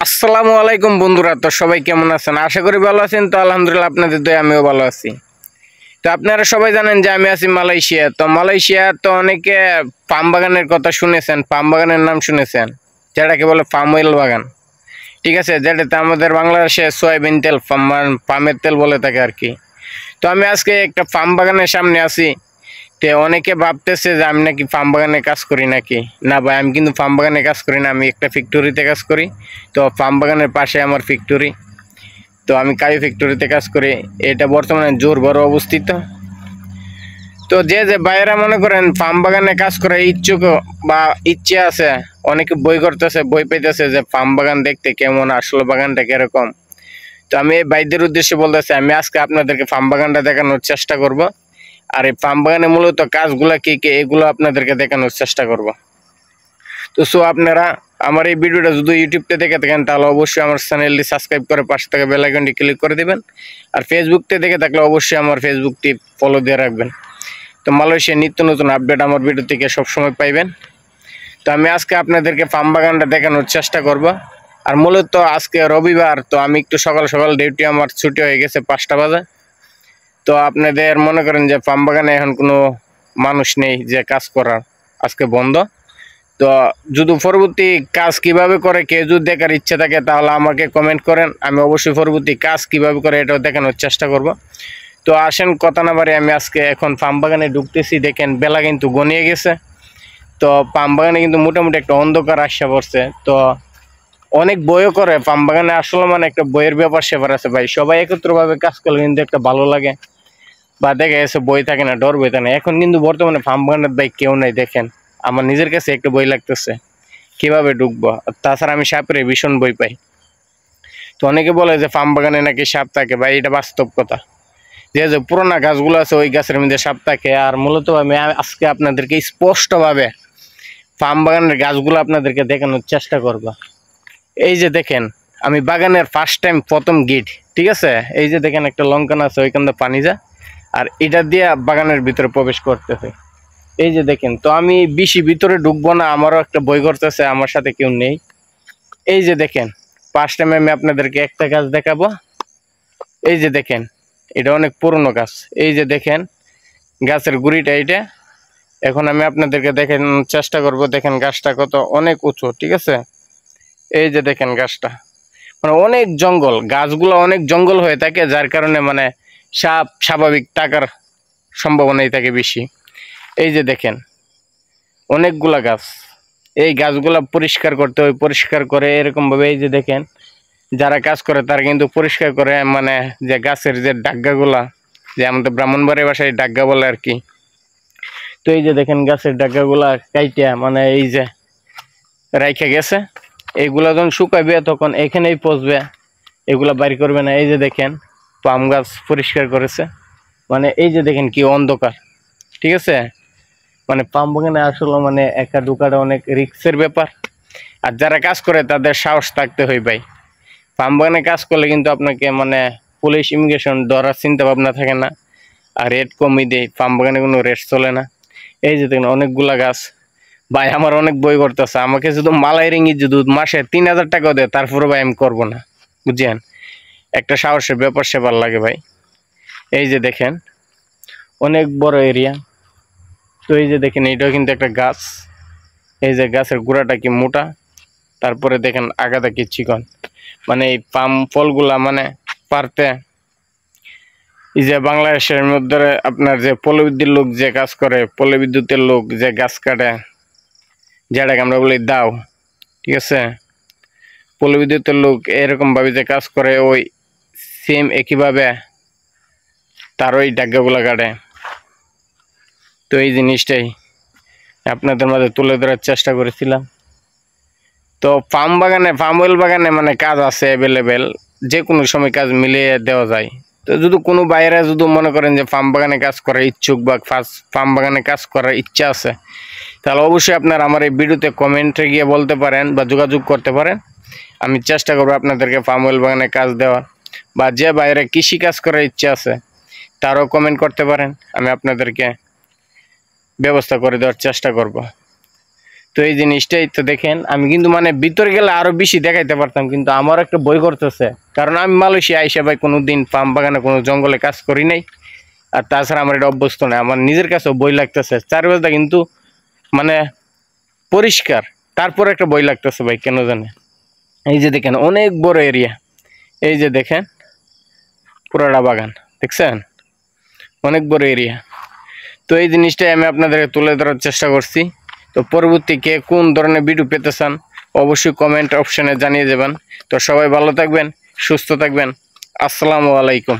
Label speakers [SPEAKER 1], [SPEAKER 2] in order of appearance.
[SPEAKER 1] আসসালামু আলাইকুম বন্ধুরা। তো সবাই কেমন আছেন? আশা করি ভালো আছেন। তো আলহামদুলিল্লাহ আপনাদের দয়ায় আমিও ভালো আছি। তো আপনারা সবাই জানেন যে আমি আছি মালয়েশিয়া। তো মালয়েশিয়া তো অনেকে পাম বাগানের কথা শুনেছেন, পাম বাগানের নাম শুনেছেন, যেটাকে বলে পাম অয়েল বাগান। ঠিক আছে, যেটাতে আমাদের বাংলাদেশে সয়াবিন তেল, পামের তেল বলে থাকে আর কি। তো আমি আজকে একটা পাম বাগানের সামনে আছি। তো অনেকে ভাবতেছে যে আমি নাকি ফার্ম বাগানে কাজ করি নাকি। না ভাই, আমি কিন্তু ফার্ম বাগানে কাজ করি না, আমি একটা ফ্যাক্টরিতে কাজ করি। তো ফার্ম বাগানের পাশে আমার ফ্যাক্টরি। তো আমি কায়ু ফ্যাক্টরিতে কাজ করি। এটা বর্তমানে জোর বড় অবস্থিত। তো যে যে ভাইয়েরা মনে করেন ফার্ম বাগানে কাজ করে ইচ্ছুক বা ইচ্ছে আছে, অনেকে বই করতেছে, বই পাইতেছে যে ফার্ম বাগান দেখতে কেমন, আসলে বাগানটা কিরকম। তো আমি এই ভাইদের উদ্দেশ্যে বলতেছি, আমি আজকে আপনাদেরকে ফার্ম বাগানটা দেখানোর চেষ্টা করব। আর এই ফার্ম বাগানে মূলত কাজগুলো কি কি এগুলো আপনাদেরকে দেখানোর চেষ্টা করব। তো আপনারা আমার এই ভিডিওটা যদি ইউটিউবতে দেখে থাকেন তাহলে অবশ্যই আমার চ্যানেলটি সাবস্ক্রাইব করে পাশে থাকা বেল আইকনটি ক্লিক করে দিবেন। আর ফেসবুকতে দেখে থাকলে অবশ্যই আমার ফেসবুকটি ফলো দিয়ে রাখবেন। তো মালয়েশিয়ার নিত্য নতুন আপডেট আমার ভিডিও থেকে সবসময় পাইবেন। তো আমি আজকে আপনাদেরকে ফার্ম বাগানটা দেখানোর চেষ্টা করব। আর মূলত আজকে রবিবার, তো আমি একটু সকাল সকাল ডিউটি আমার ছুটি হয়ে গেছে 5টা বাজে। তো আপনাদের মনে করেন যে ফার্ম বাগানে এখন কোনো মানুষ নেই যে কাজ করার, আজকে বন্ধ। তো যদি পরবর্তী কাজ কিভাবে করে কেউ যদি দেখার ইচ্ছে থাকে তাহলে আমাকে কমেন্ট করেন, আমি অবশ্যই পরবর্তী কাজ কিভাবে করে এটাও দেখানোর চেষ্টা করব। তো আসেন কথা না বাড়ি, আমি আজকে এখন ফার্ম বাগানে ঢুকতেছি। দেখেন বেলা কিন্তু গনিয়ে গেছে। তো ফার্ম বাগানে কিন্তু মোটামুটি একটা অন্ধকার আসা পড়ছে। তো অনেক বইও করে ফার্ম বাগানে, আসলে মানে একটা বইয়ের ব্যাপার সেবার আছে ভাই। সবাই একত্রভাবে কাজ করলে কিন্তু একটা ভালো লাগে। বা দেখা গেছে বই থাকে না, ডর বই থাকে না। এখন কিন্তু বর্তমানে ফার্ম বাগানের ভাই কেউ নাই। দেখেন আমার নিজের কাছে একটা বই লাগতেছে, কিভাবে ঢুকবো। তাছাড়া আমি সাপের ভীষণ বই পাই। তো অনেকে বলে যে ফার্ম বাগানে নাকি সাপ থাকে, ভাই এটা বাস্তব কথা। যে যে পুরোনো গাছগুলো আছে ওই গাছের মধ্যে সাপ থাকে। আর মূলত আমি আজকে আপনাদেরকে স্পষ্টভাবে ফার্ম বাগানের গাছগুলো আপনাদেরকে দেখানোর চেষ্টা করব। এই যে দেখেন, আমি বাগানের ফার্স্ট টাইম প্রথম গেট, ঠিক আছে, এই যে দেখেন একটা লঙ্কান আছে, ওইখান থেকে পানি যা, আর এটা দিয়ে বাগানের ভিতরে প্রবেশ করতে হয়। এই যে দেখেন, তো আমি বেশি ভিতরে ঢুকবো না, আমারও একটা বই করতেছে, আমার সাথে কেউ নেই। এই যে দেখেন, ফার্স্ট টাইম আমি আপনাদেরকে একটা গাছ দেখাবো। এই যে দেখেন, এটা অনেক পুরনো গাছ। এই যে দেখেন গাছের গুড়িটা এইটা। এখন আমি আপনাদেরকে দেখেন চেষ্টা করব। দেখেন গাছটা কত অনেক উঁচু, ঠিক আছে। এই যে দেখেন গাছটা, মানে অনেক জঙ্গল, গাছগুলো অনেক জঙ্গল হয়ে থাকে, যার কারণে মানে সাপ স্বাভাবিক থাকার সম্ভাবনাই থাকে বেশি। এই যে দেখেন অনেকগুলা গাছ, এই গাছগুলা পরিষ্কার করতে হয়, পরিষ্কার করে এরকম ভাবে। এই যে দেখেন যারা কাজ করে তারা কিন্তু পরিষ্কার করে, মানে যে গাছের যে ডাগ্গাগুলা, যে আমাদের ব্রাহ্মণবাড়ির ভাষায় ডাগ্গা বলে আর কি। তো এই যে দেখেন গাছের ডাগ্গাগুলা কাইটিয়া মানে এই যে রাইখা গেছে। এইগুলা যখন শুকাইবে তখন এখানেই পচবে, এগুলা বাইর করবে না। এই যে দেখেন পাম গাছ পরিষ্কার করেছে, মানে এই যে দেখেন কি অন্ধকার, ঠিক আছে। মানে পাম বাগানে আসলে মানে একা ঢোকাটা অনেক রিস্কের ব্যাপার। আর যারা কাজ করে তাদের সাহস থাকতে হয় ভাই। পাম বাগানে কাজ করলে কিন্তু আপনাকে মানে পুলিশ ইমিগ্রেশন ধরার চিন্তা ভাবনা থাকে না। আর রেট কমই দেয়, পাম বাগানে কোনো রেট চলে না। এই যে দেখেন অনেকগুলা গাছ। ভাই আমার অনেক বই করতেছে, আমাকে শুধু মালাই রিঙ্গি যদি মাসে 3000 টাকাও দেয় তারপরে ভাই আমি করবো না, বুঝছেন। একটা সাহসের ব্যাপার সেবার লাগে ভাই। এই যে দেখেন অনেক বড় এরিয়া। তো এই যে দেখেন এটাও কিন্তু একটা গাছ। এই যে গাছের গোড়াটা কি মোটা, তারপরে দেখেন আগাটা কি চিকন। মানে এই পাম ফলগুলা মানে পারতে, এই যে বাংলাদেশের মধ্যে আপনার যে পল্লবিদ্যুৎ লোক যে কাজ করে, পল্লবিদ্যুতের লোক যে গাছ কাটে, যেটাকে আমরা বলি দাও, ঠিক আছে। পল্লবিদ্যুতের লোক এরকম ভাবে যে কাজ করে, ওই সেম একইভাবে তার ওই ডাগ্গাগুলা কাটে। তো এই জিনিসটাই আপনাদের মাঝে তুলে ধরার চেষ্টা করেছিলাম। তো ফার্ম বাগানে, ফার্ম অয়েল বাগানে মানে কাজ আছে অ্যাভেলেবেল, যে কোনো সময় কাজ মিলিয়ে দেওয়া যায়। তো যদি কোনো বাইরে যদি মনে করেন যে ফার্ম বাগানে কাজ করার ইচ্ছুক বা ফার্ম বাগানে কাজ করার ইচ্ছা আছে, তাহলে অবশ্যই আপনারা আমার এই ভিডিওতে কমেন্টে গিয়ে বলতে পারেন বা যোগাযোগ করতে পারেন। আমি চেষ্টা করবো আপনাদেরকে ফার্ম অয়েল বাগানে কাজ দেওয়ার। বা যে বাইরে কৃষি কাজ করার ইচ্ছা আছে তারাও কমেন্ট করতে পারেন, আমি আপনাদেরকে ব্যবস্থা করে দেওয়ার চেষ্টা করব। তো এই জিনিসটাই তো দেখেন, আমি কিন্তু মানে ভিতরে গেলে আরো বেশি দেখাইতে পারতাম, কিন্তু আমার একটা বই করতেছে, কারণ আমি মালয়েশিয়া আইসা ভাই কোনোদিন পাম বাগানে কোনো জঙ্গলে কাজ করি নাই। আর তাছাড়া আমার এটা অভ্যস্ত নয়, আমার নিজের কাছেও বই লাগতেছে। চারপাশটা কিন্তু মানে পরিষ্কার, তারপর একটা বই লাগতেছে ভাই কেন জানে। এই যে দেখেন অনেক বড় এরিয়া, এই যে দেখেন পুরাটা বাগান দেখছেন, অনেক বড় এরিয়া। তো এই জিনিসটাই আমি আপনাদেরকে তুলে ধরার চেষ্টা করছি। তো পরবর্তী কে কোন ধরনের ভিডিও পেতে চান অবশ্যই কমেন্ট অপশনে জানিয়ে দেবেন। তো সবাই ভালো থাকবেন, সুস্থ থাকবেন। আসসালামু আলাইকুম।